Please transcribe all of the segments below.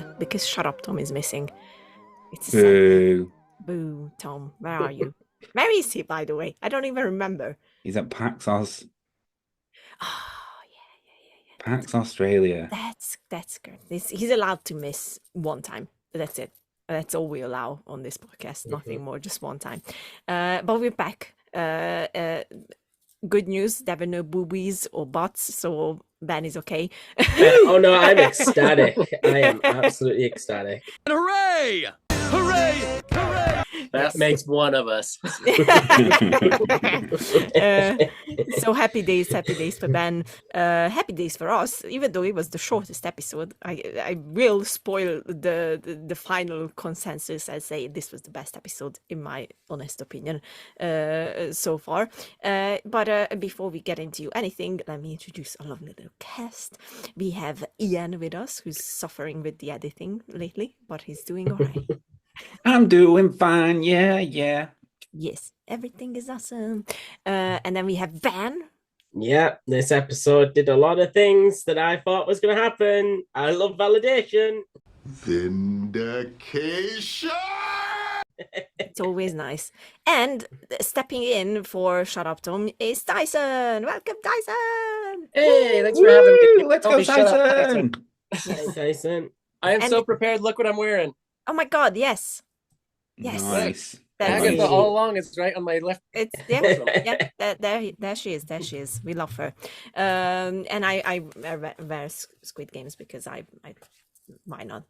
Chandler because Shut Up Tom is missing. It's a Boo. Boo, Tom. Where are you? Where is he, by the way? I don't even remember. He's at PAX Oh, yeah. PAX Australia. That's good. He's allowed to miss one time. That's it. That's all we allow on this podcast. Nothing more, just one time. But we're back. Good news, there were no boobies or butts, so Ben is okay. Oh no, I'm ecstatic. I am absolutely ecstatic. Hooray! Hooray! Hooray! That makes one of us. So happy days for Ben. Happy days for us. Even though it was the shortest episode, I will spoil the final consensus and say this was the best episode in my honest opinion so far. But before we get into anything, let me introduce a lovely little cast. We have Ian with us, who's suffering with the editing lately, but he's doing all right. I'm doing fine. Yeah. Yes, everything is awesome. And then we have Van. Yeah, this episode did a lot of things that I thought was going to happen. I love validation. Vindication! It's always nice. And stepping in for Shut Up Tom is Tyson. Welcome, Tyson. Hey, thanks for having me. Let's go, Tyson. Hey, Tyson. I am so prepared. Look what I'm wearing. Oh my God, yes. Yes. Nice. Agatha All Along is right on my left. It's there she is. We love her. And I wear Squid Games because I why not?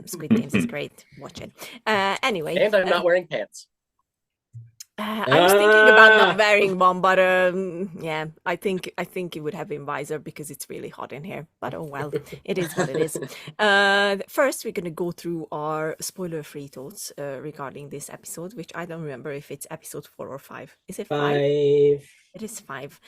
Squid Games is great. Watch it. Anyway. And I'm not wearing pants. I was thinking about not wearing one, but yeah, I think it would have been wiser because it's really hot in here. But oh well, it is what it is. First, we're gonna go through our spoiler-free thoughts regarding this episode, which I don't remember if it's episode 4 or 5. Is it 5? It is 5.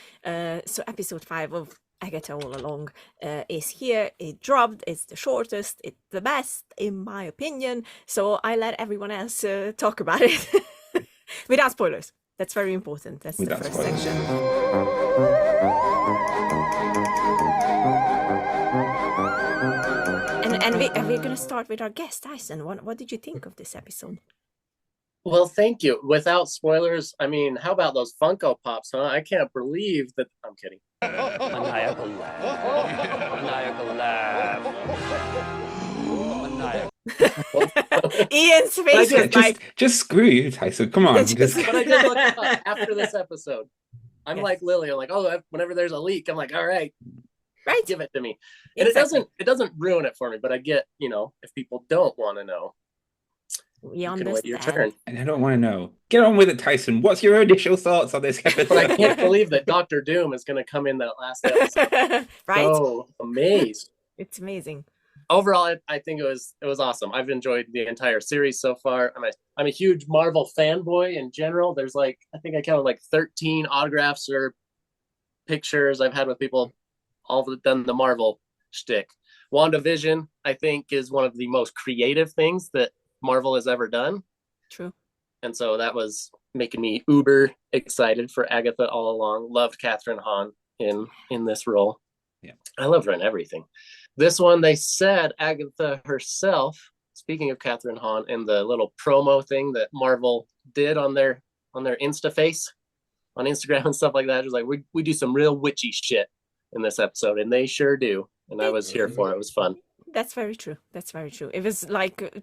So episode 5 of Agatha All Along is here. It dropped. It's the shortest. It's the best, in my opinion. So I let everyone else talk about it. Without spoilers. That's very important. That's the first section. And we're going to start with our guest, Tyson. What did you think of this episode? Well, thank you. Without spoilers, I mean, how about those Funko Pops, huh? I can't believe that. I'm kidding. Maniacal laugh. Maniacal laugh. Ian's face was like... Just screw you, Tyson. Come on. But I did look up after this episode. I'm like Lily. I'm like, oh, whenever there's a leak, I'm like, all right, give it to me. And it doesn't ruin it for me, but I get, if people don't want to know, we can wait your turn. And I don't want to know. Get on with it, Tyson. What's your initial thoughts on this episode? But I can't believe that Dr. Doom is going to come in that last episode. Right? So amazed. It's amazing. Overall, I think it was awesome. I've enjoyed the entire series so far. I'm a huge Marvel fanboy in general. There's I think I counted 13 autographs or pictures I've had with people all done the Marvel shtick. WandaVision, I think, is one of the most creative things that Marvel has ever done. True. And so that was making me uber excited for Agatha All Along. Loved Catherine Hahn in this role. Yeah, I loved her in everything. This one, they said Agatha herself, speaking of Catherine Hahn, in the little promo thing that Marvel did on their Insta face on Instagram and stuff like that, it was like, we do some real witchy shit in this episode, and they sure do. And I was here for it. It was fun. That's very true. It was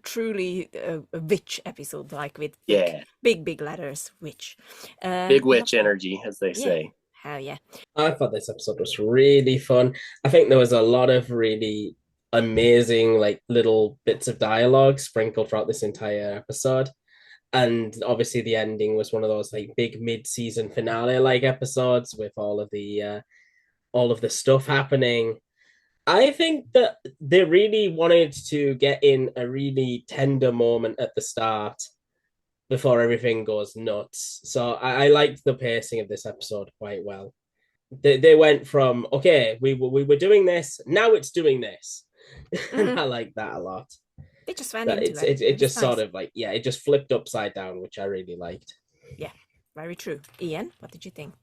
truly a witch episode, with big letters, witch. Big witch energy, as they say. Hell yeah. I thought this episode was really fun. I think there was a lot of really amazing little bits of dialogue sprinkled throughout this entire episode. And obviously the ending was one of those big mid-season finale episodes with all of the stuff happening. I think that they really wanted to get in a really tender moment at the start before everything goes nuts. So I liked the pacing of this episode quite well. They went from, okay, we were doing this, now it's doing this. And I like that a lot. It just went into it just nice. Sort of it just flipped upside down, which I really liked. Yeah, very true. Ian, what did you think?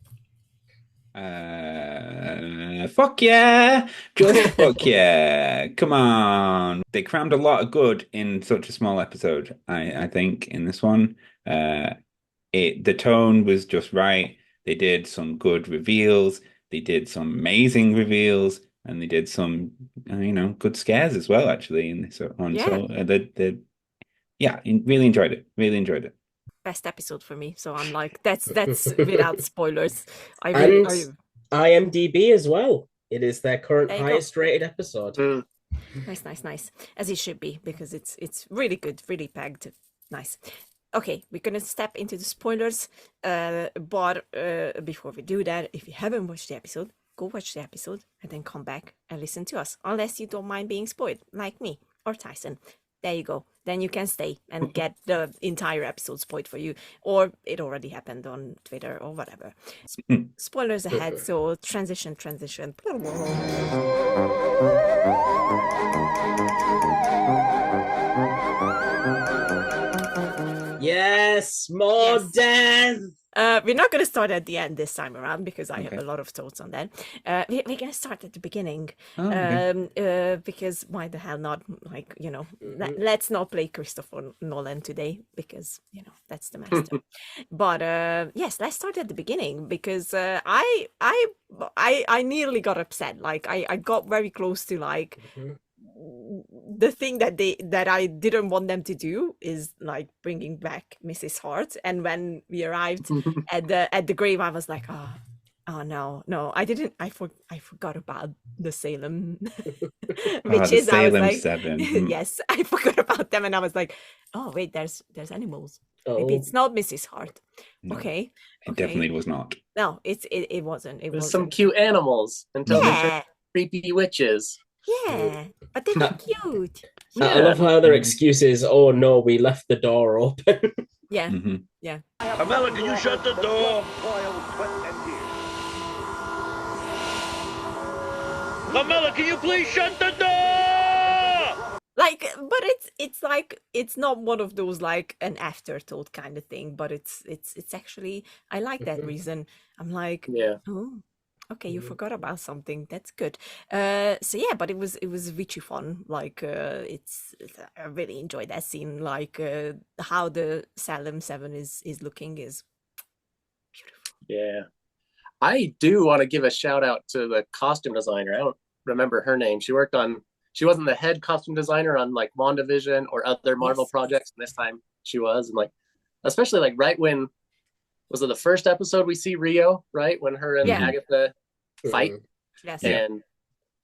Fuck yeah! Just fuck yeah! Come on! They crammed a lot of good in such a small episode. I think in this one, the tone was just right. They did some good reveals. They did some amazing reveals, and they did some good scares as well. Actually, in this one, Yeah. so really enjoyed it. Really enjoyed it. Best episode for me. So I'm like, that's without spoilers. I And really, IMDb as well. It is their current There you go. highest rated episode. nice, as it should be, because it's really good, really packed, nice. Okay, we're gonna step into the spoilers, but before we do that, if you haven't watched the episode, go watch the episode and then come back and listen to us, unless you don't mind being spoiled, like me or Tyson. There you go. Then you can stay and get the entire episode spoiled for you, or it already happened on Twitter or whatever. Spoilers ahead, so transition. Yes, more Yes. death. We're not going to start at the end this time around because I have Okay. a lot of thoughts on that. We're going to start at the beginning Oh, okay. because why the hell not? Like, let's not play Christopher Nolan today because, that's the master. But yes, let's start at the beginning because I nearly got upset. Like, I got very close to like, the thing that I didn't want them to do is like bringing back Mrs. Hart, and when we arrived at the grave, I was like, oh no, I didn't. I forgot about the Salem, which the is I was Salem like, 7. yes, I forgot about them, and I was like, oh wait, there's animals. Maybe Oh, it's not Mrs. Hart. No, Okay, it definitely was not. no, it wasn't. It There's wasn't. some cute animals until they turn Yeah, creepy witches. yeah, but they were cute. I love how their excuse is, oh no, we left the door open. Yeah. Mhm. Carmela, can you shut the door? Carmela, can you please shut the door? Like, but it's like it's not one of those like an afterthought kind of thing, but it's actually I like that reason. I'm like, Yeah. oh, okay, you Mhm. forgot about something. That's good. So yeah, but it was really fun. Like, I really enjoyed that scene. Like, how the Salem 7 is looking is beautiful. Yeah. I do want to give a shout out to the costume designer. I don't remember her name. She wasn't the head costume designer on like WandaVision or other Marvel Yes. projects. And this time she was. And like, especially like right when, was it the first episode we see Rio, right? When her and Yeah. Agatha fight Yes. Yeah. and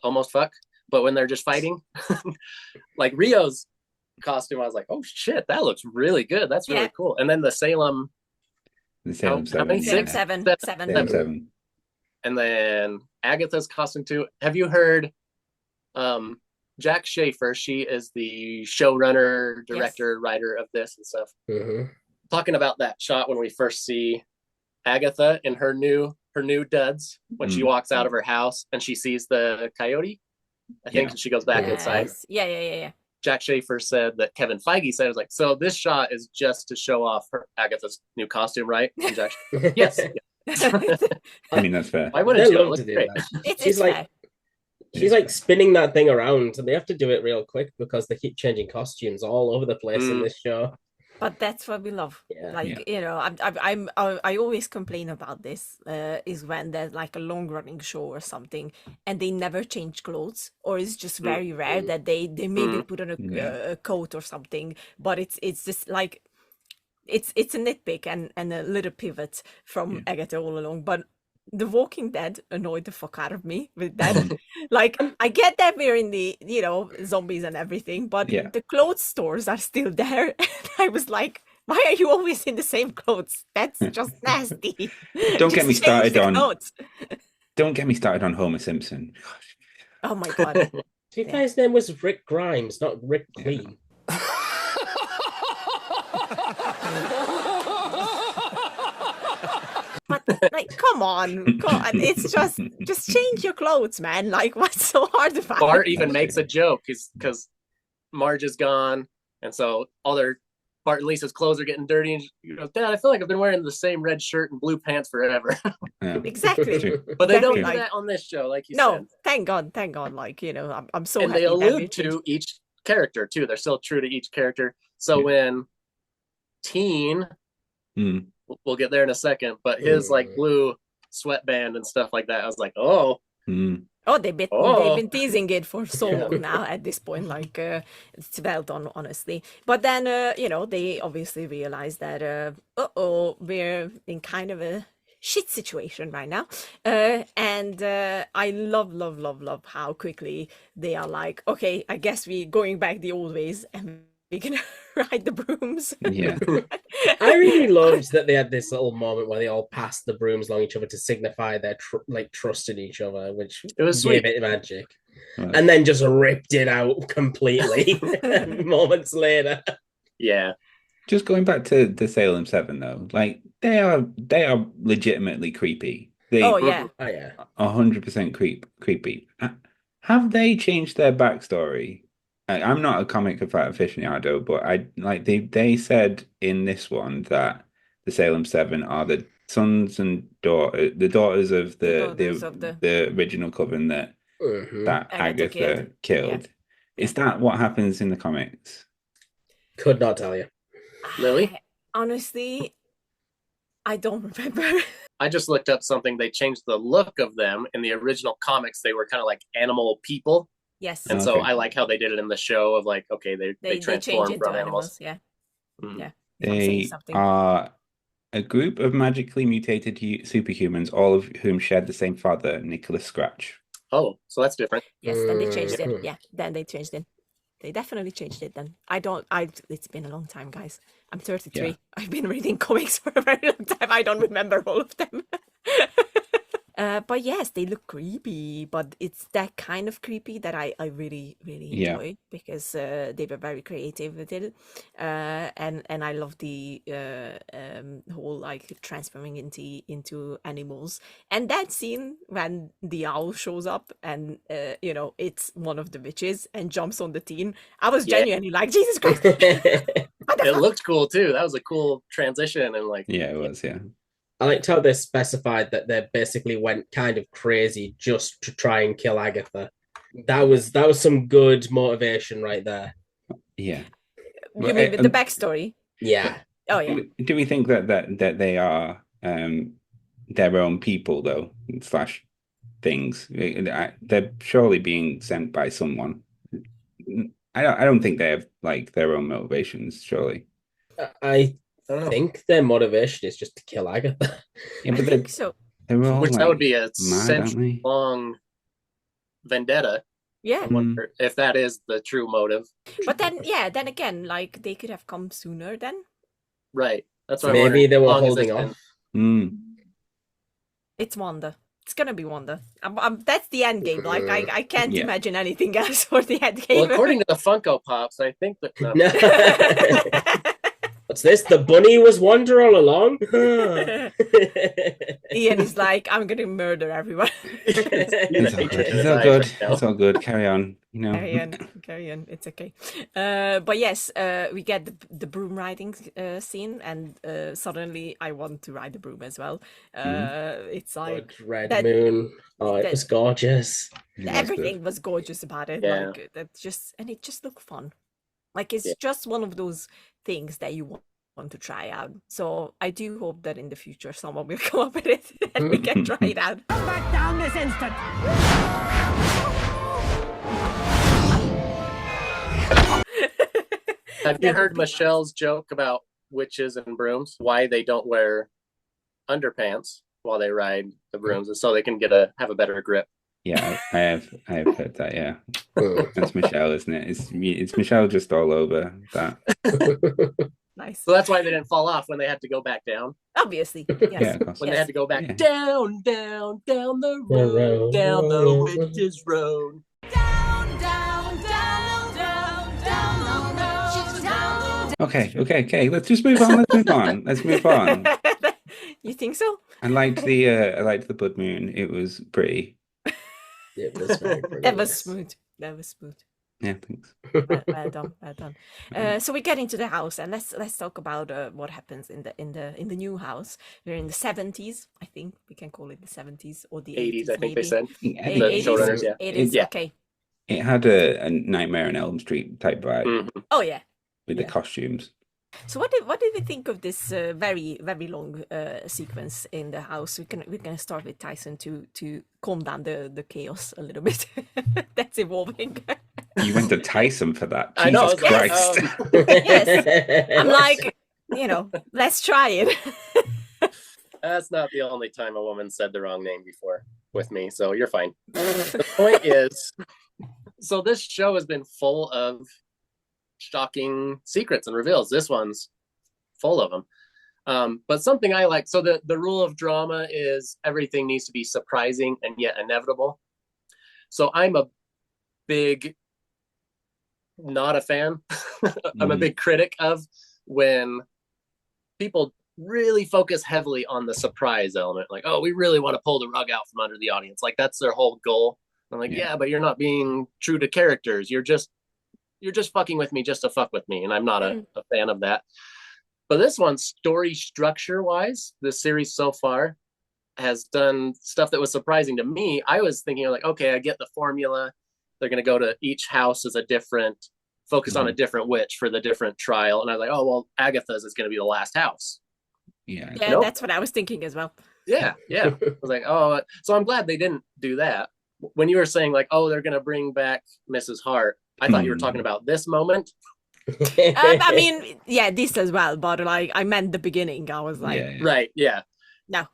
almost fuck. But when they're just fighting, like Rio's costume, I was like, oh shit, that looks really good. That's really Yeah. cool. And then the Salem, The Salem how 7. many? Salem Six? 7. Seven. 7. Salem 7. and then Agatha's costume too. Have you heard Jack Schaefer? She is the showrunner, director, writer of this and stuff. Mhm. Talking about that shot when we first see Agatha in her new duds when she walks out of her house and she sees the coyote. I think Yeah. she goes back inside. Yes. Yeah. Jack Schaefer said that Kevin Feige said, it was like, so this shot is just to show off her Agatha's new costume, right? And Jack, yes. I mean, that's fair. Why wouldn't They you? It love looks to do great. that. It's She's like fair. she's like spinning that thing around, and they have to do it real quick because they keep changing costumes all over the place in this show. But that's what we love. Yeah. Like, I always complain about this, is when there's like a long running show or something and they never change clothes, or it's just very rare that they maybe put on a coat or something, but it's just like it's a nitpick and a little pivot from Agatha All Along. But The Walking Dead annoyed the fuck out of me with that. Like, I get that we're in the, zombies and everything, but Yeah. the clothes stores are still there. And I was like, why are you always in the same clothes? That's just nasty. Don't get me Just change started the on- clothes. Don't get me started on Homer Simpson. Oh my God. To be fair, his name was Rick Grimes, not Rick Clean. But like, come on. It's just change your clothes, man. Like, what's so hard about Bart it? even makes a joke because Marge is gone, and so all their Bart and Lisa's clothes are getting dirty, and she goes, Dad, I feel like I've been wearing the same red shirt and blue pants forever. Yeah. Exactly. True. But they don't do Like- that on this show, like you No, said. thank God. Like, you know, I'm so And happy they that we allude changed. to each character too. They're still true to each character. So when Teen, Mm. we'll get there in a second, but his like blue sweatband and stuff like that, I was like, oh, Mm. Oh, they've Oh. been teasing it for so Yeah. long now at this point. Like, it's well done, honestly. But then, you know, they obviously realize that, we're in kind of a shit situation right now. And I love how quickly they are like, okay, I guess we're going back the old ways and we can ride the brooms. Yeah. I really loved that they had this little moment where they all passed the brooms along each other to signify their trust in each other, which it was gave sweet. it magic. Right. And then just ripped it out completely moments later. Yeah. Just going back to the Salem 7 though, like they are legitimately creepy. They Oh, yeah. Oh yeah. 100% creepy. Have they changed their backstory? I'm not a comic aficionado, but I like they said in this one that the Salem 7 are the sons and the daughters of the original coven that Agatha killed. Yeah. Is that what happens in the comics? Could not tell you. Lily? Honestly, I don't remember. I just looked up something. They changed the look of them. In the original comics, they were kind of like animal people. Yes. And so I like how they did it in the show of like, okay, they changed transform into from animals. Yeah. Mhm. Yeah. If I'm saying They something. are a group of magically mutated superhumans, all of whom shared the same father, Nicholas Scratch. Oh, so that's different. Yes, then they changed it. Mhm. Yeah, then they changed it. They definitely changed it then. It's been a long time, guys. I'm 33. Yeah. I've been reading comics for a very long time. I don't remember all of them. But yes, they look creepy, but it's that kind of creepy that I really, really Yeah. enjoy because they were very creative with it. And I love the whole like transforming into animals. And that scene when the owl shows up and you know, it's one of the witches and jumps on the teen. I was Yeah. genuinely like, Jesus Christ. What the It fuck? looked cool too. That was a cool transition and like Yeah, it was, yeah. I liked how they specified that they basically went kind of crazy just to try and kill Agatha. That was some good motivation right there. Yeah. You mean with the backstory? Yeah. Oh yeah. Do we think that they are their own people though, / things? They're surely being sent by someone. I don't think they have like their own motivations, surely. I I don't know. think their motivation is just to kill Agatha. Yeah, I but think so. they're all which that like, would be a mad, aren't century they? long vendetta. Yeah. I wonder if that is the true motive. But then, yeah, then again, like they could have come sooner then. Right. That's what I'm Maybe wondering. they How were long has holding this off. been? Mm. It's Wanda. It's gonna be Wanda. That's the end game. Like I can't Yeah. imagine anything else for the end Well, game. according to the Funko Pops, I think that no. No. What's this? The bunny was Wonder all along? Ian is like, I'm gonna murder everyone. It's all good. It's all good. It's all good. Carry on. You know. Carry on. It's okay. But yes, we get the broom riding scene, and suddenly I want to ride the broom as well. It's like Good red that- moon. Oh, it that- was gorgeous. It was everything good. was gorgeous about it. Yeah. Like that just, and it just looked fun. Like it's Yeah. just one of those things that you want to try out. So I do hope that in the future someone will come up with it and we can try it out. Back down this instant! Have you heard Michelle's joke about witches and brooms? Why they don't wear underpants while they ride the brooms, is so they can have a better grip. Yeah, I have heard that. Yeah, that's Michelle, isn't it? It's Michelle just all over that. Nice. So that's why they didn't fall off when they had to go back down. Obviously. Yeah, Yes. of course. When they had to go back Yeah. down the road, down the witch's road. Okay. Let's just move on. Let's move on. You think so? I liked the blood moon. It was pretty. It was very pretty. That was smooth. Yeah, thanks. Well done, well done. So we get into the house, and let's talk about what happens in the new house. We're in the 70s, I think we can call it the 70s or the 80s, 80s, I think maybe. they said. I The think 80s, showrunners, yeah. 80s, Yeah. okay. It had a Nightmare on Elm Street type vibe Mhm. Oh yeah. with the costumes. So what did we think of this very very long sequence in the house? We're gonna start with Tyson to calm down the chaos a little bit. That's evolving. You went to Tyson for that. I know, Jesus I was like, Christ. Yes. I'm What? like, let's try it. That's not the only time a woman said the wrong name before with me, so you're fine. The point is, so this show has been full of shocking secrets and reveals. This one's full of them. But something I like, so the rule of drama is everything needs to be surprising and yet inevitable. So I'm a big, not a fan. I'm a big critic of when people really focus heavily on the surprise element. Like, oh, we really want to pull the rug out from under the audience. Like that's their whole goal. I'm like, yeah, but you're not being true to characters. You're just fucking with me just to fuck with me. And I'm not a fan of that. But this one, story structure wise, the series so far has done stuff that was surprising to me. I was thinking like, okay, I get the formula. They're going to go to each house as a different, focused on a different witch for the different trial. And I was like, oh, well, Agatha's is going to be the last house. Yeah, Nope. that's what I was thinking as well. Yeah. I was like, oh, so I'm glad they didn't do that. When you were saying like, oh, they're going to bring back Mrs. Hart, I thought you were talking about this moment. I mean, yeah, this as well, but like I meant the beginning. I was like, Right, yeah. No.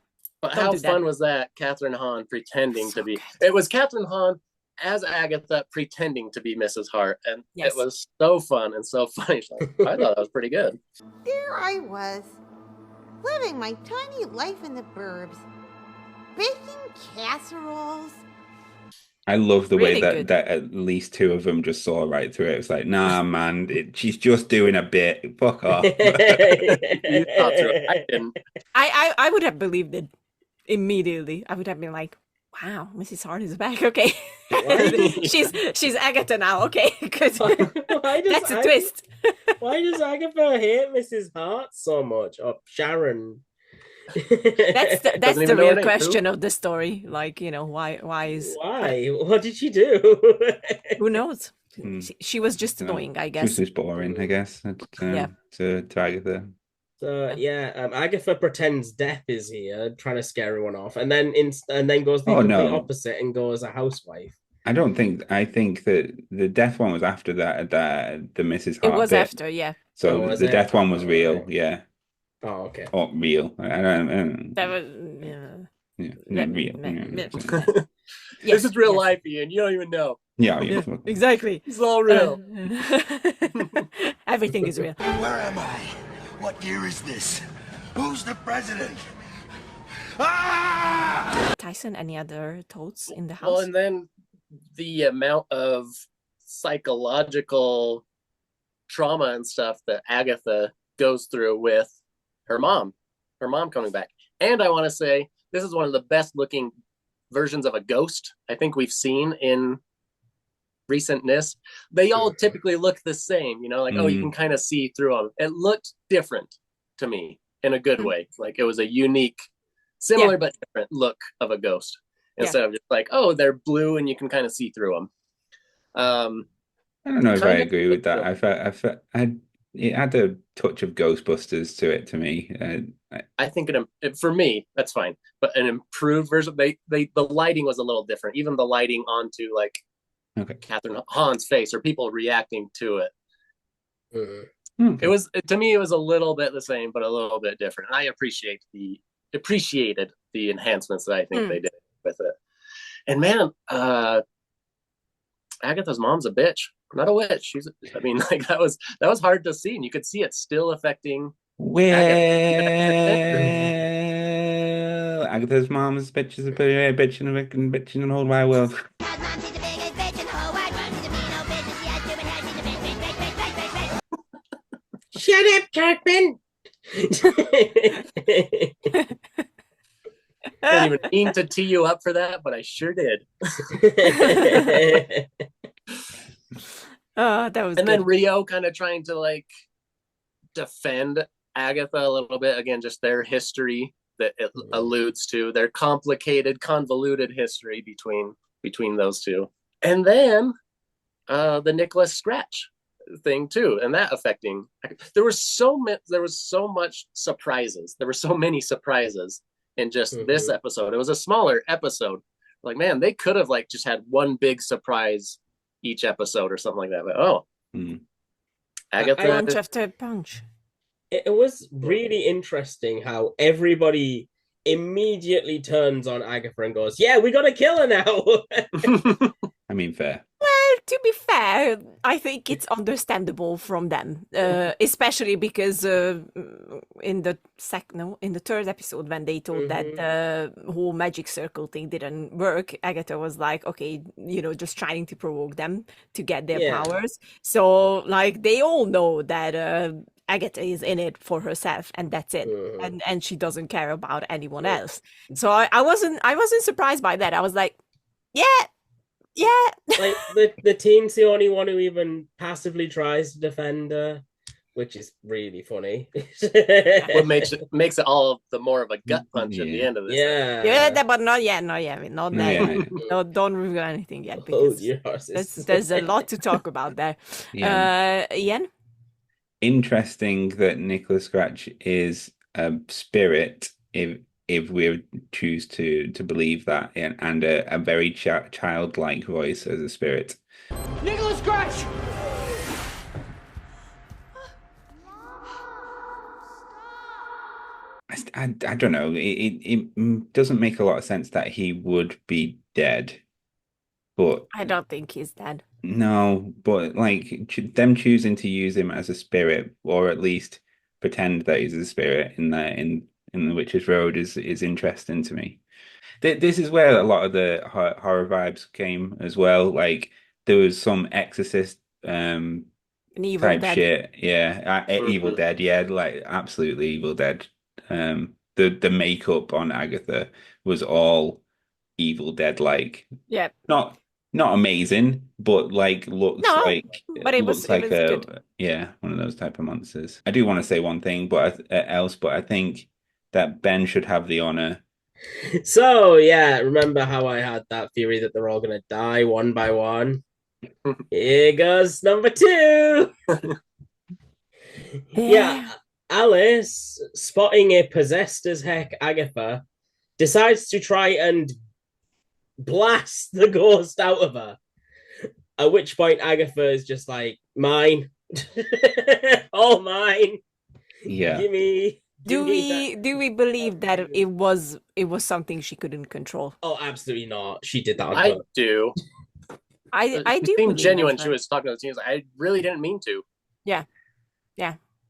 But Don't how do that. fun was that? Catherine Hahn pretending to be. It was Catherine Hahn as Agatha pretending to be Mrs. Hart, and Yes. it was so fun and so funny. Like, I thought that was pretty good. There I was, living my tiny life in the burbs, baking casseroles. I love the Really way that, good. that at least two of them just saw right through it. It's like, nah, man, she's just doing a bit. Fuck off. You thought through it. I didn't. I would have believed it immediately. I would have been like, wow, Mrs. Hart is back. Okay, she's Agatha now. Okay, good. That's a twist. Why does Agatha hate Mrs. Hart so much? Or Sharon? That's Doesn't the even know her real name, question of the story. Like, why is Why? What did she do? who knows? Hmm. She was just You know, annoying, I She's guess. just boring, I guess, to Agatha. So Agatha pretends death is here, trying to scare everyone off, and then goes the complete opposite and goes a housewife. I think that the death one was after that the Mrs. Hart It was bit. after, yeah. So was the it? death one was real, Right. yeah. Oh, okay. Or real. I don't That was not real. This is real life, Ian. You don't even know. Yeah, Yeah, exactly. It's all real. Everything is real. Where am I? What year is this? Who's the president? Ah! Tyson, any other thoughts in the house? Well, and then the amount of psychological trauma and stuff that Agatha goes through with her mom coming back. And I want to say this is one of the best looking versions of a ghost I think we've seen in recentness. They all typically look the same, like, oh, you can kind of see through them. It looked different to me in a good way. Like it was a unique, similar but different look of a ghost instead of just like, oh, they're blue and you can kind of see through them. I don't know if I agree with that. It had a touch of Ghostbusters to it to me. I think for me, that's fine. But an improved version, the lighting was a little different. Even the lighting onto like Catherine Hahn's face or people reacting to it. It was, to me, it was a little bit the same, but a little bit different. And I appreciated the enhancements that I think they did with it. And man, Agatha's mom's a bitch, not a witch. That was hard to see, and you could see it still affecting. Well, Agatha's mom's a bitch is a bitch in the whole wide world. Shut up, Kirkman! I didn't even mean to tee you up for that, but I sure did. That was And good. then Rio kind of trying to like defend Agatha a little bit. Again, just their history that it alludes to, their complicated, convoluted history between those two. And then the Nicholas Scratch thing too, and that affecting. There was so much surprises. There were so many surprises in just this episode. It was a smaller episode. Like, man, they could have like just had one big surprise each episode or something like that. But Agatha, Punch after punch. It was really interesting how everybody immediately turns on Agatha and goes, "Yeah, we gotta kill her now." I mean, fair. Well, to be fair, I think it's understandable from them, especially because in the third episode when they told that the whole magic circle thing didn't work, Agatha was like, okay, just trying to provoke them to get their powers. So, like, they all know that Agatha is in it for herself, and that's it, and she doesn't care about anyone else. So I wasn't surprised by that. I was like, yeah. Like the team's the only one who even passively tries to defend her, which is really funny. What makes it all the more of a gut punch at the end of this. But not yet. Not that. No, don't reveal anything yet, because there's a lot to talk about there. Iain? Interesting that Nicholas Scratch is a spirit, if we choose to believe that, and a very childlike voice as a spirit. Nicholas Scratch! I don't know. It doesn't make a lot of sense that he would be dead, but I don't think he's dead. No, but like them choosing to use him as a spirit, or at least pretend that he's a spirit in the Witch's Road, is interesting to me. This is where a lot of the horror vibes came as well. Like, there was some Exorcist An Evil type Dead. shit. Yeah, Evil Dead. Yeah, like absolutely Evil Dead. The makeup on Agatha was all Evil Dead like. Yeah. Not amazing, but like looks like but looks like good. One of those type of monsters. I do want to say one thing, but I think that Ben should have the honor. So yeah, remember how I had that theory that they're all gonna die one by one? Here goes number 2. Yeah, Alice, spotting a possessed as heck Agatha, decides to try and blast the ghost out of her. At which point Agatha is just like, mine. All mine. Yeah. Give me. Do we believe that it was something she couldn't control? Oh, absolutely not. She did that on I purpose. do. I do. It seemed genuine. that. She was talking to the teams. I really didn't mean to. Yeah.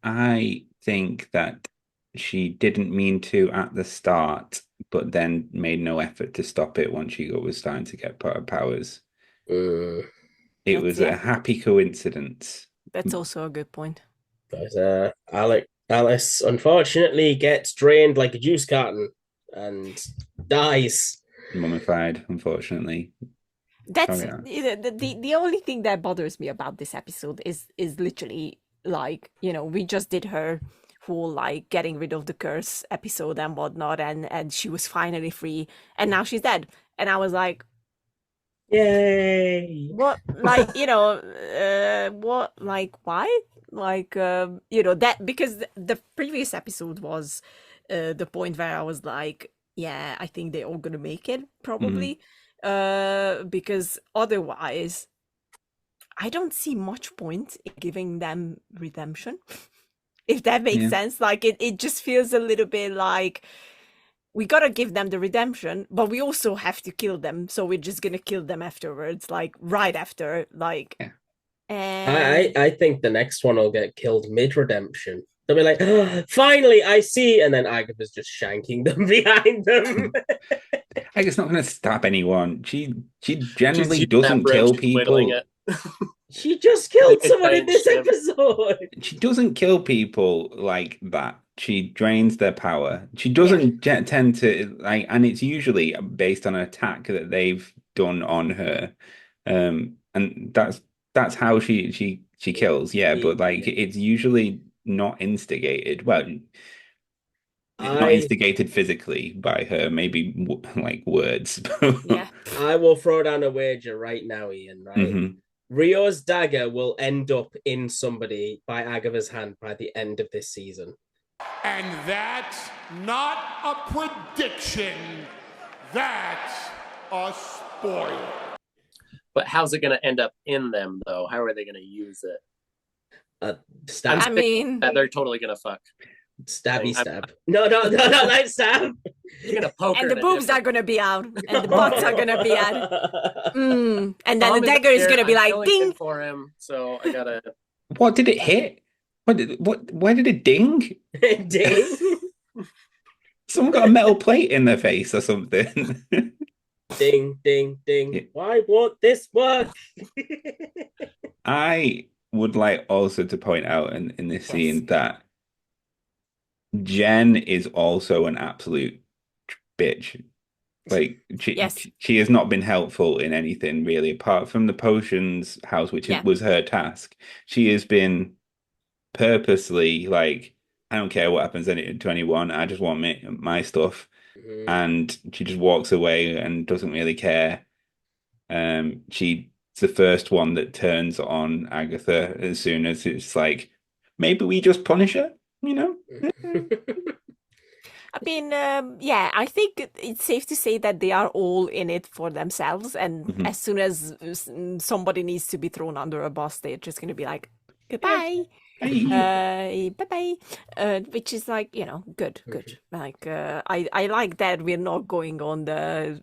I think that she didn't mean to at the start, but then made no effort to stop it once she was starting to get powers. It was a happy coincidence. That's also a good point. But Alice unfortunately gets drained like a juice carton and dies. Mummified, unfortunately. That's the only thing that bothers me about this episode is literally, like, we just did her whole like getting rid of the curse episode and whatnot, and she was finally free, and now she's dead, and I was like, yay! What, like, what, like, why? Like, that, because the previous episode was the point where I was like, yeah, I think they're all gonna make it, probably. Because otherwise, I don't see much point in giving them redemption, if that makes sense. Like, it just feels a little bit like we gotta give them the redemption, but we also have to kill them, so we're just gonna kill them afterwards, like right after, like. And I think the next one will get killed mid-redemption. They'll be like, oh, finally, I see, and then Agatha's just shanking them behind them. Agatha's not going to stab anyone. She generally doesn't kill people. She just killed someone in this episode. She doesn't kill people like that. She drains their power. She doesn't tend to, like, and it's usually based on an attack that they've done on her. And that's how she kills, yeah, but like it's usually not instigated. Well, it's not I instigated physically by her, maybe like words. Yeah. I will throw down a wager right now, Ian, right? hmm Rio's dagger will end up in somebody by Agatha's hand by the end of this season. And that's not a prediction. That's a spoiler. But how's it going to end up in them, though? How are they going to use it? Stab. I mean, They're totally going to fuck. Stabby stab. No, like stab. You're going to poke her and the in boobs different- are gonna be out, and the butts are gonna be out. And then Tom the is up dagger is here, gonna be I'm like filling ding. in for him, so I gotta. What did it hit? Where did it ding? Ding. Someone got a metal plate in their face or something. Ding, ding, ding. Yeah. Why won't this work? I would like also to point out in this scene that Jen is also an absolute bitch. Like Yes. she has not been helpful in anything really, apart from the potions house, which Yeah. was her task. She has been purposely like, I don't care what happens to anyone. I just want my stuff, and she just walks away and doesn't really care. She's the first one that turns on Agatha as soon as it's like, maybe we just punish her, you know? I mean, yeah, I think it's safe to say that they are all in it for themselves, and as soon as somebody needs to be thrown under a bus, they're just going to be like, goodbye. Bye-bye. Which is like, good. Like, I like that we're not going on the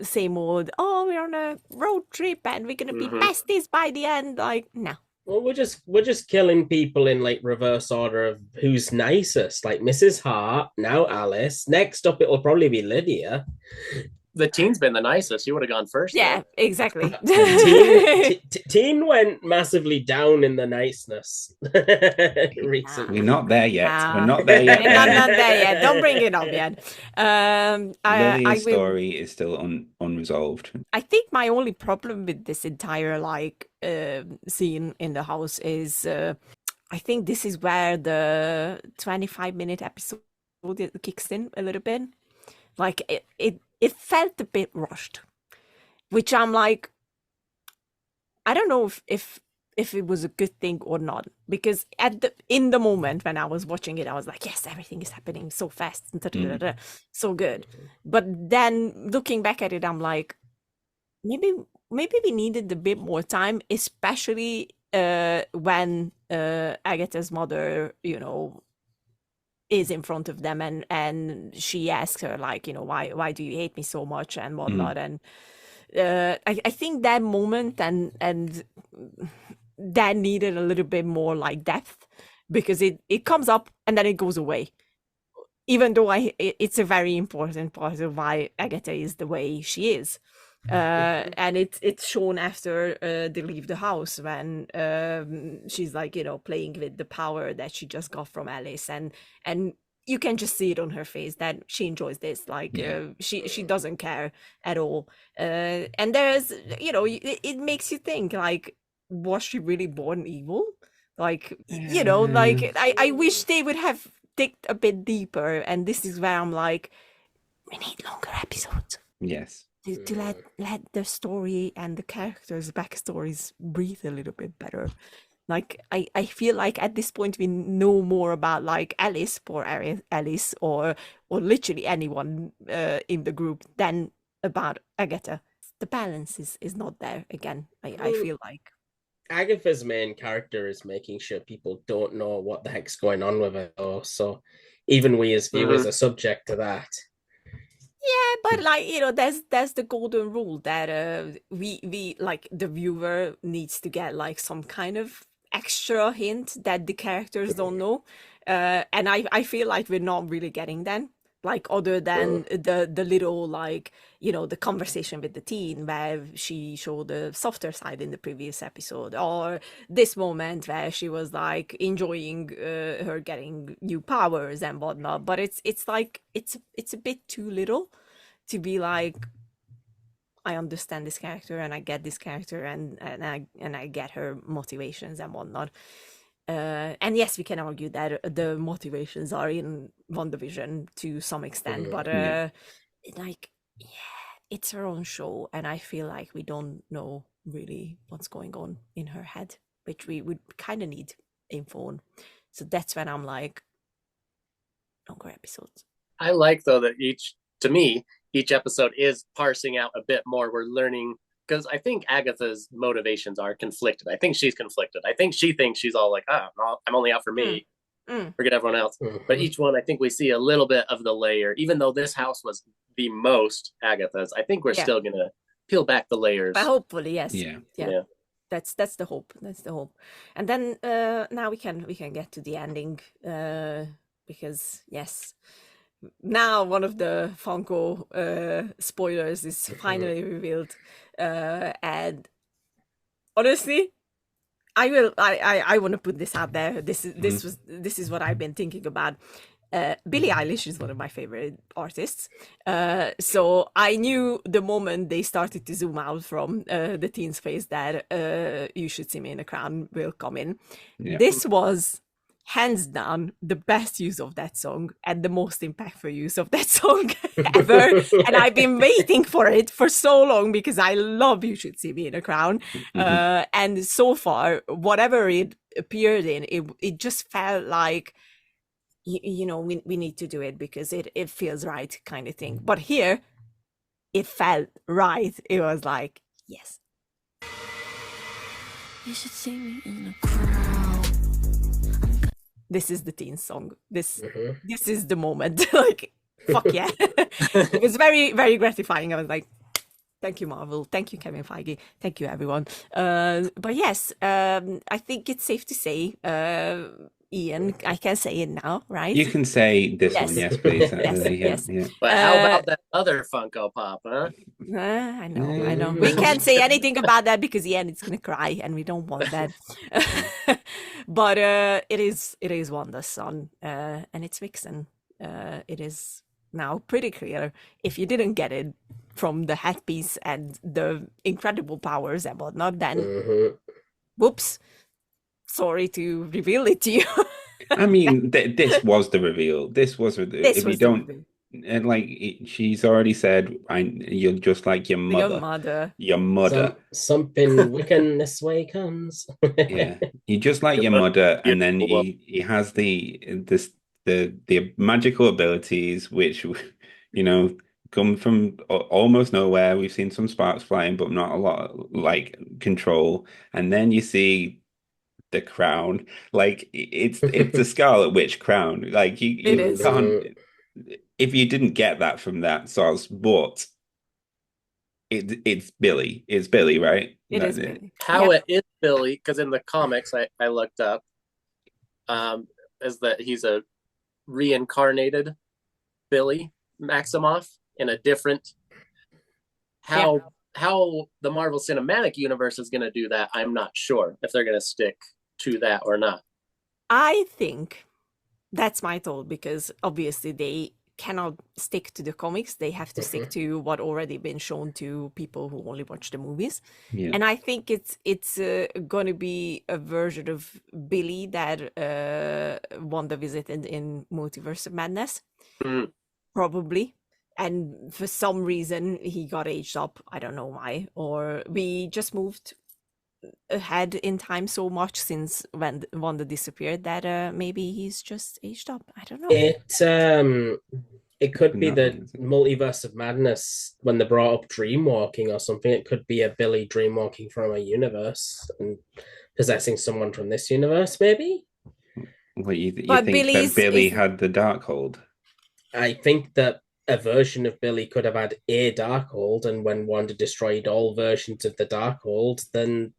same old, we're on a road trip and we're going to be besties by the end. Like, no. Well, we're just killing people in like reverse order of who's nicest. Like Mrs. Hart, now Alice. Next up, it'll probably be Lydia. The teen's been the nicest. You would have gone first. Yeah, exactly. Teen went massively down in the niceness recently. We're not there yet. Ah. We're not there yet. Not there yet. Don't bring it up yet. Lily's story is still unresolved. I think my only problem with this entire scene in the house is I think this is where the 25-minute episode kicks in a little bit. Like it felt a bit rushed, which I'm like, I don't know if it was a good thing or not, because in the moment when I was watching it, I was like, yes, everything is happening so fast, so good. But then looking back at it, I'm like, maybe we needed a bit more time, especially when Agatha's mother, is in front of them and she asks her like, why do you hate me so much and whatnot. And I think that moment and that needed a little bit more like depth, because it comes up and then it goes away, even though it's a very important part of why Agatha is the way she is. And it's shown after they leave the house, when she's like, playing with the power that she just got from Alice, and you can just see it on her face that she enjoys this. Like, she doesn't care at all. And there's, it makes you think, like, was she really born evil? Like, like I wish they would have digged a bit deeper, and this is where I'm like, we need longer episodes. Yes. To let the story and the characters' backstories breathe a little bit better. Like, I feel like at this point we know more about like Alice, poor Alice, or literally anyone in the group than about Agatha. The balance is not there again. I feel like Agatha's main character is making sure people don't know what the heck's going on with her, though. So even we as viewers are subject to that. Yeah, but like, there's the golden rule that we like, the viewer needs to get like some kind of extra hint that the characters don't know, and I feel like we're not really getting that, like, other than the little, like, the conversation with the teen where she showed the softer side in the previous episode, or this moment where she was like enjoying her getting new powers and whatnot. But it's like it's a bit too little to be like, I understand this character and I get this character and I get her motivations and whatnot. And yes, we can argue that the motivations are in WandaVision to some extent, but like, yeah, it's her own show, and I feel like we don't know really what's going on in her head, which we would kind of need info on. So that's when I'm like, longer episodes. I like though that to me, each episode is parsing out a bit more. We're learning, because I think Agatha's motivations are conflicted. I think she's conflicted. I think she thinks she's all like, I'm only out for me. Forget everyone else. But each one, I think we see a little bit of the layer. Even though this house was the most Agatha's, I think we're still gonna peel back the layers. But hopefully, yes. Yeah. That's the hope. That's the hope. And then now we can get to the ending, because yes, now one of the Funko spoilers is finally revealed, and honestly, I want to put this out there. This is what I've been thinking about. Billie Eilish is one of my favorite artists, so I knew the moment they started to zoom out from the teen's face that "You Should See Me in a Crown" will come in. This was hands down the best use of that song and the most impactful use of that song ever. And I've been waiting for it for so long because I love "You Should See Me in a Crown." And so far, whatever it appeared in, it just felt like, you know, we need to do it because it feels right, kind of thing. But here, it felt right. It was like, yes. You should see me in a crowd. This is the teen song. This is the moment. Like, fuck yeah. It was very, very gratifying. I was like, thank you, Marvel. Thank you, Kevin Feige. Thank you, everyone. But yes, I think it's safe to say, Ian, I can say it now, right? You can say this one, yes, please. Yes. But how about that other Funko Pop, huh? I know. We can't say anything about that because Ian is gonna cry, and we don't want that. But it is Wanda's son, and it's Vixen. It is now pretty clear. If you didn't get it from the headpiece and the incredible powers and whatnot, then whoops. Sorry to reveal it to you. I mean, this was the reveal. This was if you don't, and like she's already said, you're just like your mother. Your mother. Something Wiccan this way comes. Yeah, you're just like your mother, and then he has the magical abilities, which, you know, come from almost nowhere. We've seen some sparks flying, but not a lot, like control. And then you see the crown, like it's the Scarlet Witch crown. Like you can't, if you didn't get that from that source, but it's Billy. It's Billy, right? It is Billy. How it is Billy, because in the comics I looked up, is that he's a reincarnated Billy Maximoff in a different. How the Marvel Cinematic Universe is going to do that, I'm not sure if they're going to stick to that or not. I think that's my thought, because obviously they cannot stick to the comics. They have to stick to what already been shown to people who only watch the movies. Yeah. And I think it's going to be a version of Billy that Wanda visited in Multiverse of Madness. Probably. And for some reason he got aged up. I don't know why. Or we just moved ahead in time so much since when Wanda disappeared that maybe he's just aged up. I don't know. It could be the Multiverse of Madness when they brought up dreamwalking or something. It could be a Billy dreamwalking from a universe and possessing someone from this universe, maybe. Well, you think that Billy had the Darkhold? I think that a version of Billy could have had a Darkhold, and when Wanda destroyed all versions of the Darkhold, then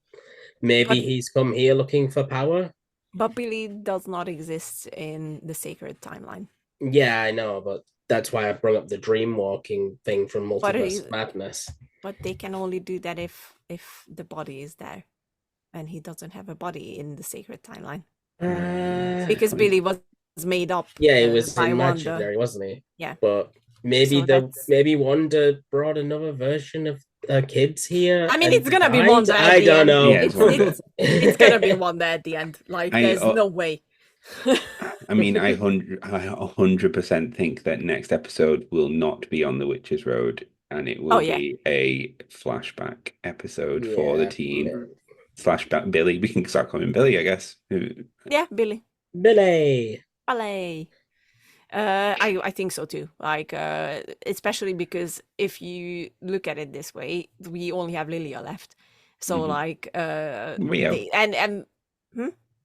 maybe he's come here looking for power. But Billy does not exist in the sacred timeline. Yeah, I know, but that's why I brought up the dreamwalking thing from Multiverse Madness. But they can only do that if the body is there, and he doesn't have a body in the sacred timeline. Because Billy was made up. Yeah, it was imaginary, wasn't he? Yeah. But maybe maybe Wanda brought another version of the kids here. I mean, and it's gonna be died? Wanda at I the don't end. know. Yeah, it's Wanda. It's gonna be Wanda at the end. Like, there's no way. I mean, I 100% think that next episode will not be on the Witches Road, and it will be a flashback episode for the teen. Flashback Billy. We can start calling him Billy, I guess. Yeah, Billy. Billy. Ballet. I think so too. Like, especially because if you look at it this way, we only have Lilia left. So like, Rio.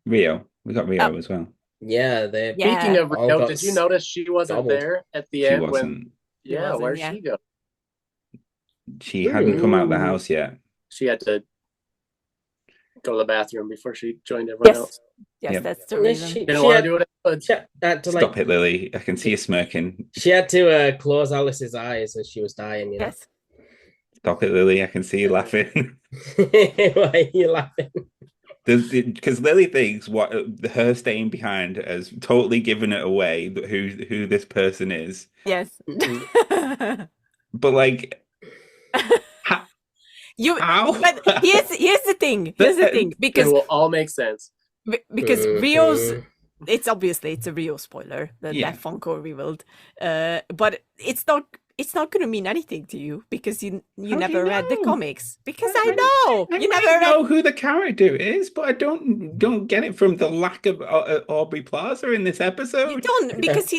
Rio. We got Rio as well. Yeah, they. Speaking of all Rio, got did you notice she wasn't doubled. there at the She end? wasn't. Yeah, where'd she go? She hadn't come out of the house yet. She had to go to the bathroom before she joined everyone else. Yes, Yep. that's the And then reason. she Didn't want to had- do what I could. she had to, like, Stop it, Lily. I can see you smirking. She had to close Alice's eyes as she was dying. You know? Yes. Stop it, Lily. I can see you laughing. Why are you laughing? Because Lily thinks what her staying behind has totally given it away who this person is. Yes. But like, how? But here's the thing. Here's the thing. It Because will all make sense. Rio's, it's a Rio spoiler that Funko revealed, but it's not going to mean anything to you because you never read the comics. Because I know you never know who the character is, but I don't get it from the lack of Aubrey Plaza in this episode. You don't, because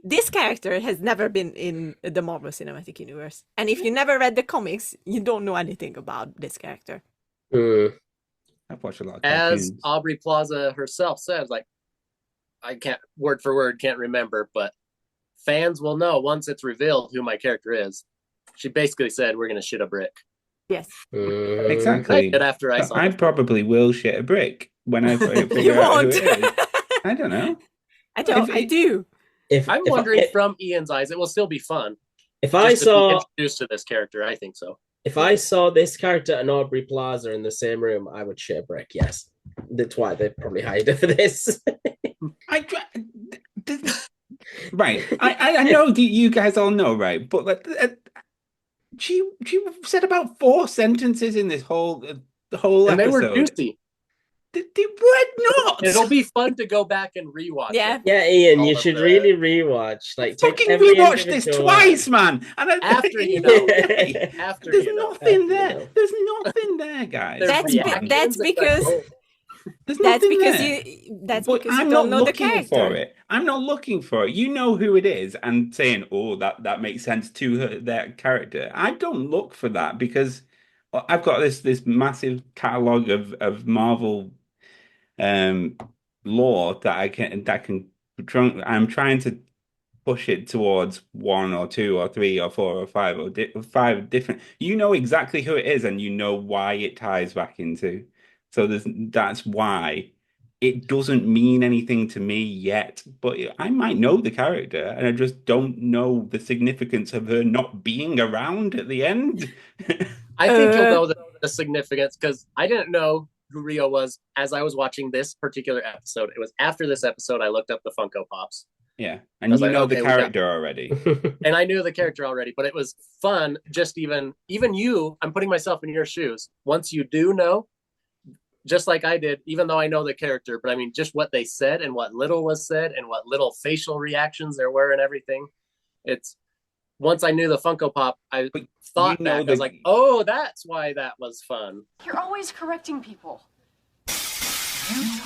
this character has never been in the Marvel Cinematic Universe, and if you never read the comics, you don't know anything about this character. I've watched a lot of cartoons. As Aubrey Plaza herself says, like, I can't word for word can't remember, but fans will know once it's revealed who my character is. She basically said we're gonna shit a brick. Yes. Exactly. Right after I saw I it. probably will shit a brick when I figure You out who won't. it is. I don't know. I do. I'm wondering from Ian's eyes, it will still be fun. If I just to be saw introduced to this character, I think so. If I saw this character and Aubrey Plaza in the same room, I would shit a brick. Yes, that's why they probably hired her for this. Right. I know that you guys all know, right? But she said about 4 sentences in this whole And episode. they were juicy. They were not. It'll be fun to go back and rewatch. Yeah. it. Yeah, Ian, All you of should the- really rewatch. Like, take Fucking every rewatched this individual twice, man. And After you know. After There's you know. nothing there. There's nothing there, guys. There's That's reactions that's that- because There's that's nothing because there. that's But because you I'm don't not know the looking character. for it. I'm not looking for it. You know who it is, and saying, "Oh, that makes sense to that character." I don't look for that because I've got this massive catalog of Marvel lore that I can I'm trying to push it towards 1 or 2 or 3 or 4 or 5 or 5 different. You know exactly who it is, and you know why it ties back into. So that's why it doesn't mean anything to me yet. But I might know the character, and I just don't know the significance of her not being around at the end. I think you'll know the significance because I didn't know who Rio was as I was watching this particular episode. It was after this episode I looked up the Funko Pops. Yeah, I and was you like, know okay, the we got- character already. And I knew the character already, but it was fun. Just even you, I'm putting myself in your shoes. Once you do know, just like I did, even though I know the character, but I mean, just what they said and what little was said and what little facial reactions there were and everything. It's once I knew the Funko Pop, I thought you know back. I was like, oh, that's why that was fun. You're always correcting people.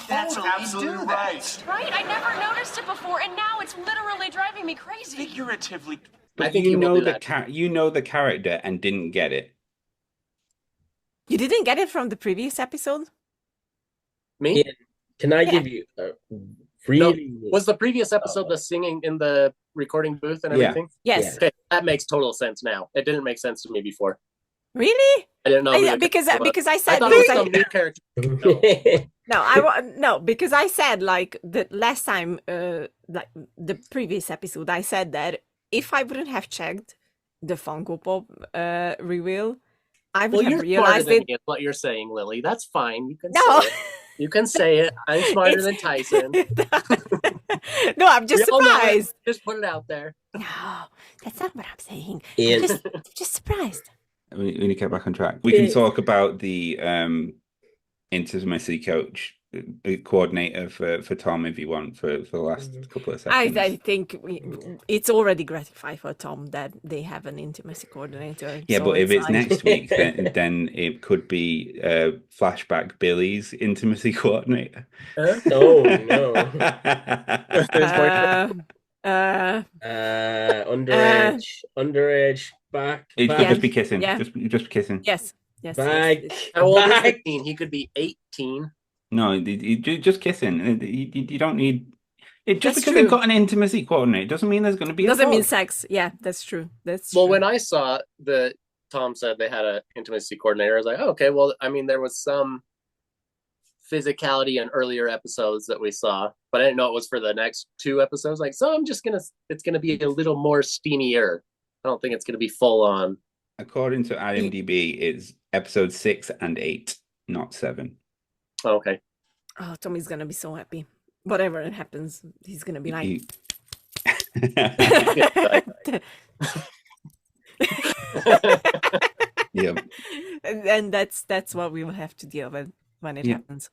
That's absolutely right. Right? I never noticed it before, and now it's literally driving me crazy. Figuratively. I think you you will know do that. you know the character and didn't get it. You didn't get it from the previous episode? Me? Can I give you a really? Was the previous episode the singing in the recording booth and Yeah. everything? Yes. Okay, that makes total sense now. It didn't make sense to me before. Really? I didn't know. who the Because character was. because I I said thought it was because some new character. no, because I said like the last time, like the previous episode, I said that if I wouldn't have checked the Funko Pop reveal, I would Well, have you're smarter realized than it. me is what you're saying, Lily. That's fine. You can No. say it. You can say it. I'm smarter than Tyson. No, I'm just We all know it. surprised. Just put it out there. No, that's not what I'm saying. Ian. I'm just surprised. We need to get back on track. We can talk about the intimacy coach coordinator for Tom if you want for the last couple of seconds. I think it's already gratifying for Tom that they have an intimacy coordinator. Yeah, so but if it's like... next week, then it could be flashback Billy's intimacy coordinator. Oh no. Underage, back. It could just be kissing. Yeah. Just be kissing. Yes. Back. How old is he? He could be 18. No, just kissing. You don't need it. Just That's because true. they've got an intimacy coordinator doesn't mean there's going to be. Doesn't mean assault. sex. Yeah, that's true. That's Well, true. when I saw that Tom said they had an intimacy coordinator, I was like, oh, okay, well, I mean, there was some physicality in earlier episodes that we saw, but I didn't know it was for the next 2 episodes. Like, so it's gonna be a little more steamier. I don't think it's gonna be full on. According to IMDb, it's episode 6 and 8, not 7. Oh, okay. Oh, Tommy's gonna be so happy. Whatever happens, he's gonna be like. Yep. And that's what we will have to deal with when it happens.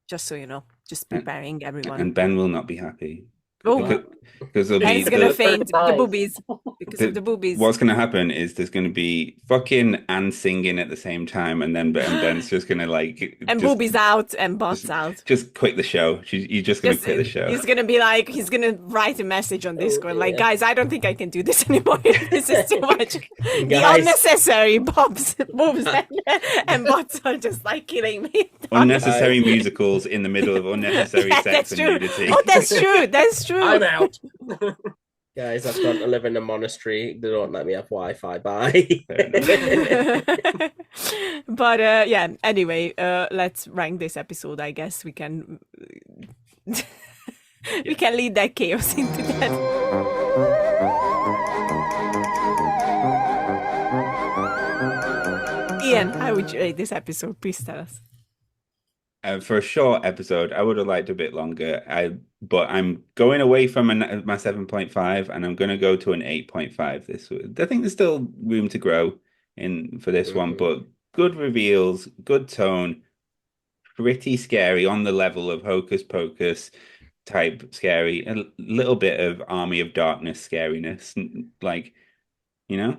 Just so you know, just preparing everyone. And Ben will not be happy. Oh, because there'll and be he's gonna faint the boobies because of the boobies. What's going to happen is there's going to be fucking and singing at the same time, and Ben's just going to like and boobies out and butts out. Just quit the show. You're just going to quit the show. He's gonna be like, he's gonna write a message on Discord like, guys, I don't think I can do this anymore. This is too much. The unnecessary boobs and butts are just like killing me. Unnecessary musicals in the middle of unnecessary sex and nudity. Oh, that's true. That's true. I'm out. Guys, I've gone to live in a monastery. They don't let me have Wi-Fi. Bye. But yeah. Anyway, let's rank this episode. I guess we can. We can lead that chaos into that. Ian, how would you rate this episode? Please tell us. For a short episode, I would have liked a bit longer. But I'm going away from my 7.5, and I'm going to go to an 8.5 this week. I think there's still room to grow for this one, but good reveals, good tone, pretty scary on the level of Hocus Pocus type scary, a little bit of Army of Darkness scariness, like, you know.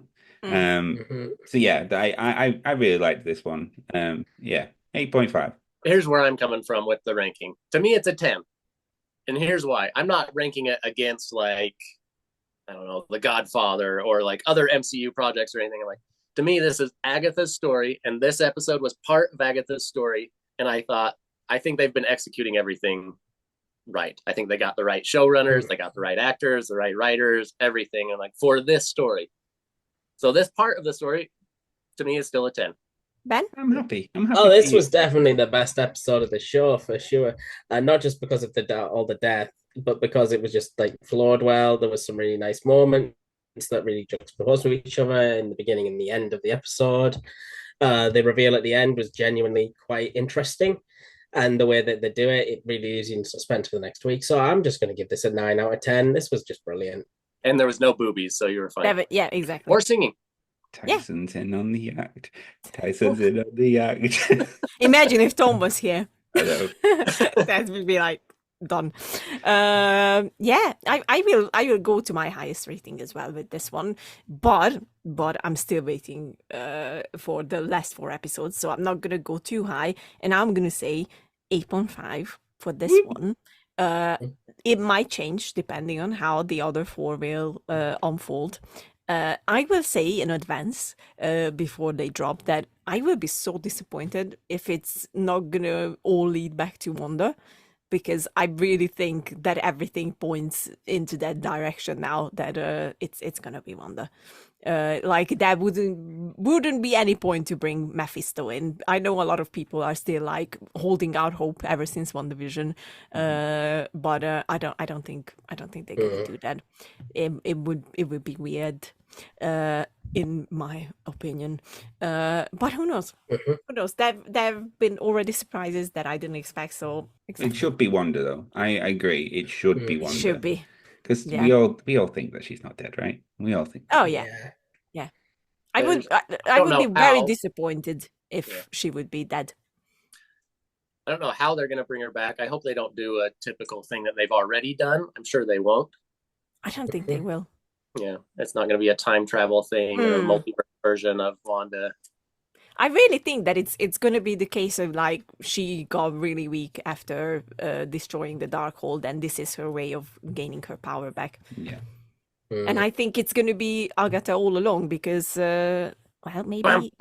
So yeah, I really liked this one. Yeah, 8.5. Here's where I'm coming from with the ranking. To me, it's a 10. And here's why. I'm not ranking it against, like, I don't know, The Godfather or like other MCU projects or anything. I'm like, to me, this is Agatha's story, and this episode was part of Agatha's story. And I think they've been executing everything right. I think they got the right showrunners, they got the right actors, the right writers, everything. And like, for this story. So this part of the story, to me, is still a 10. Ben? I'm happy. Oh, this was definitely the best episode of the show for sure, and not just because of all the death, but because it was just like flowed well. There was some really nice moments that really juxtaposed with each other in the beginning and the end of the episode. The reveal at the end was genuinely quite interesting, and the way that they do it, it really is in suspense for the next week. So I'm just going to give this a 9 out of 10. This was just brilliant, and there was no boobies, so you were fine. Yeah, exactly. Or singing. Tyson's in on the act. Tyson's in on the act. Imagine if Tom was here. I know. That would be like done. Yeah, I will go to my highest rating as well with this one, but I'm still waiting for the last 4 episodes, so I'm not gonna go too high, and I'm gonna say 8.5 for this one. It might change depending on how the other 4 will unfold. I will say in advance, before they drop, that I will be so disappointed if it's not gonna all lead back to Wanda, because I really think that everything points into that direction now, that it's gonna be Wanda. Like, that wouldn't be any point to bring Mephisto in. I know a lot of people are still like holding out hope ever since WandaVision, but I don't think they're gonna do that. It would be weird, in my opinion. But who knows? Who knows? There have been already surprises that I didn't expect. So It should be Wanda, though. I agree. It should be Wanda. Should be. Because Yeah. we all think that she's not dead, right? We all think. Oh yeah. I would don't be know very how. disappointed if Yeah. she would be dead. I don't know how they're going to bring her back. I hope they don't do a typical thing that they've already done. I'm sure they won't. I don't think they will. Yeah, it's not going to be a time travel thing or a multiverse version of Wanda. I really think that it's going to be the case of like she got really weak after destroying the Darkhold, and this is her way of gaining her power back. Yeah. And I think it's going to be Agatha all along because, well, maybe,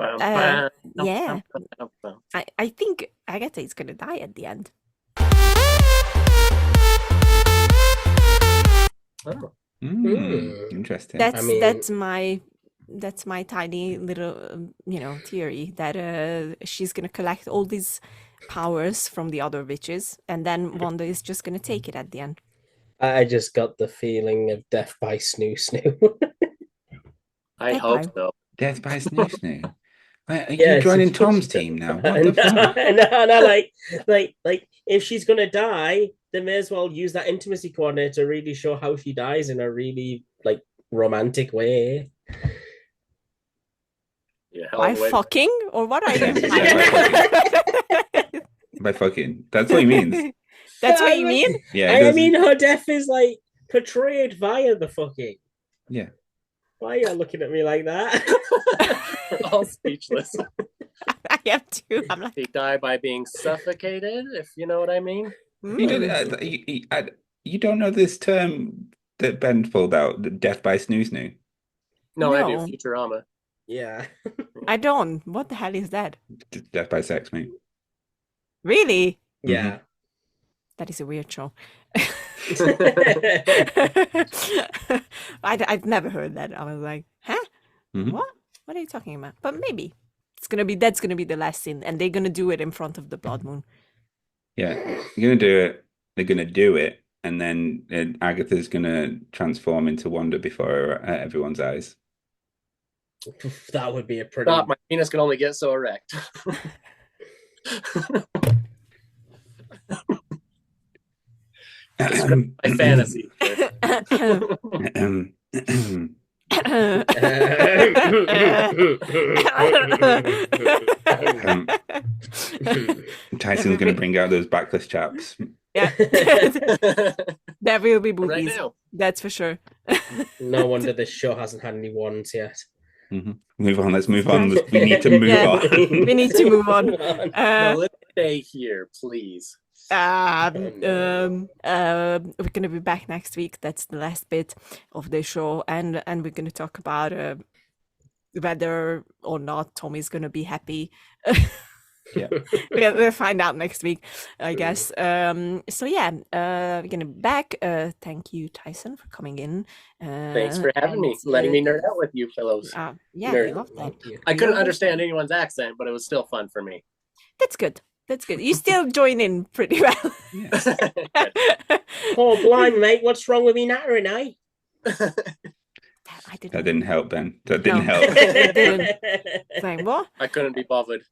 yeah. I think Agatha is going to die at the end. Oh. Interesting. That's my tiny little theory that she's going to collect all these powers from the other witches, and then Wanda is just going to take it at the end. I just got the feeling of death by snoo snoo. I hope so. Death by snoo snoo. Are you joining Tom's team now? What the fuck? No, like if she's gonna die, they may as well use that intimacy coordinator to really show how she dies in a really like romantic way. Yeah, By fucking, or what are you? By fucking. That's what he means. That's what you mean? Yeah. I mean, her death is like portrayed via the fucking. Yeah. Why are you looking at me like that? We're all speechless. I am too. I'm like, He died by being suffocated, if you know what I mean. You don't know this term that Ben pulled out, the death by snoo snoo? No, I do. No. Futurama. Yeah. I don't. What the hell is that? Death by sex, mate. Really? Yeah. That is a weird show. I've never heard that. I was like, huh? What? What are you talking about? But maybe that's gonna be the last scene, and they're gonna do it in front of the blood moon. Yeah, you're gonna do it. They're gonna do it, and then Agatha's gonna transform into Wanda before everyone's eyes. That would be a pretty. Stop! My penis can only get so erect. My fantasy. Tyson's going to bring out those backless chaps. Yeah, that will be boobies. Right now. That's for sure. No wonder this show hasn't had any wands yet. Move on. Let's move on. We need to move on. We need to move on. No, let's stay here, please. We're gonna be back next week. That's the last bit of the show, and we're gonna talk about whether or not Tommy's gonna be happy. Yeah, we'll find out next week, I guess. So yeah, we're gonna be back. Thank you, Tyson, for coming in. Thanks for having me, letting me nerd out with you fellows. Yeah, Nerd. I love that. I couldn't understand anyone's accent, but it was still fun for me. That's good. That's good. You still join in pretty well. Oh, blind mate, what's wrong with me nattering, eh? That didn't help, Ben. That didn't help. It didn't. Saying what? I couldn't be bothered.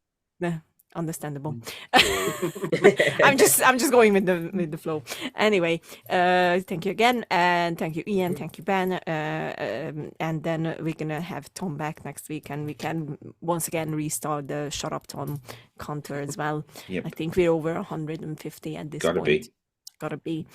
No, understandable. I'm just going with the flow. Anyway, thank you again, and thank you, Ian. Thank you, Ben. And then we're gonna have Tom back next week, and we can once again restart the Shut Up Tom counter as well. Yep. I think we're over 150 at this point. Gotta be.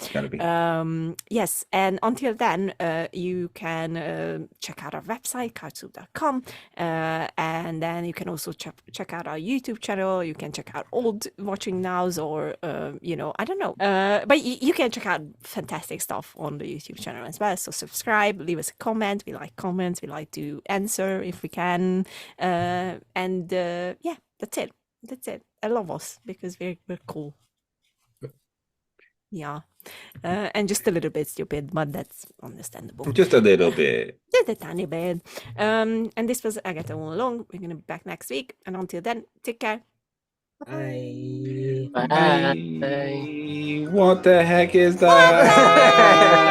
Yes, and until then, you can check out our website, cardsoup.com, and then you can also check out our YouTube channel. You can check out old watching nows, or I don't know, but you can check out fantastic stuff on the YouTube channel as well. So subscribe, leave us a comment. We like comments. We like to answer if we can, and yeah, that's it. I love us because we're cool. Yeah, and just a little bit stupid, but that's understandable. Just a little bit. Just a tiny bit. And this was Agatha All Along. We're going to be back next week. And until then, take care. Bye. Bye. What the heck is that?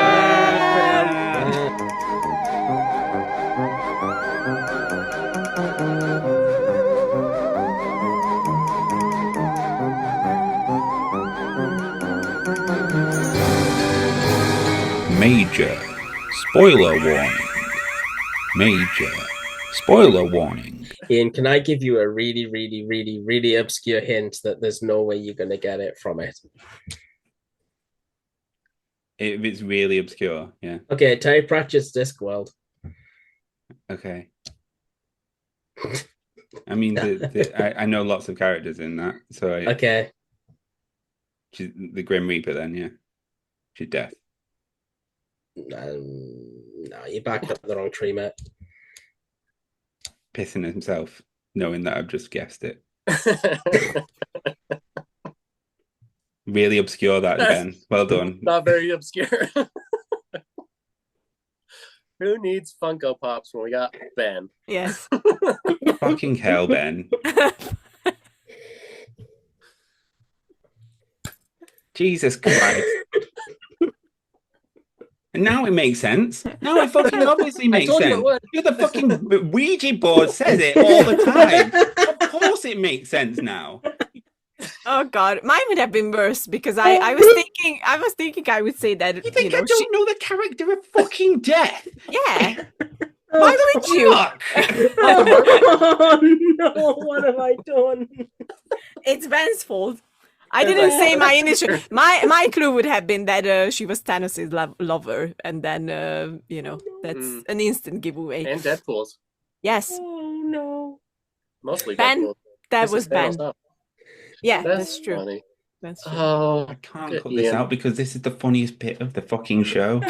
Major spoiler warning. Major spoiler warning. Ian, can I give you a really, really, really, really obscure hint that there's no way you're going to get it from it? If it's really obscure, yeah. Okay, Terry Pratchett's Discworld. Okay. I mean, I know lots of characters in that, so Okay. She's the Grim Reaper, then, yeah. She's deaf. No, you're back up the wrong tree, mate. Pissing himself, knowing that I've just guessed it. Really obscure, that, Ben. Well done. Not very obscure. Who needs Funko Pops when we got Ben? Yes. Fucking hell, Ben. Jesus Christ. And now it makes sense. Now it fucking obviously makes sense. You're the fucking Ouija board says it all the time. Of course it makes sense now. Oh God, mine would have been worse because I was thinking I would say that You think I don't know the character of fucking Death? Yeah. Why would you? Oh no, what have I done? It's Ben's fault. I didn't say my initial. My clue would have been that she was Thanos' lover, and then that's an instant giveaway. And Deadpool's. Yes. Oh no. Mostly Ben. Deadpool. That was Ben. Yeah, that's true. Funny. That's true. Oh, I can't cut this out because this is the funniest bit of the fucking show.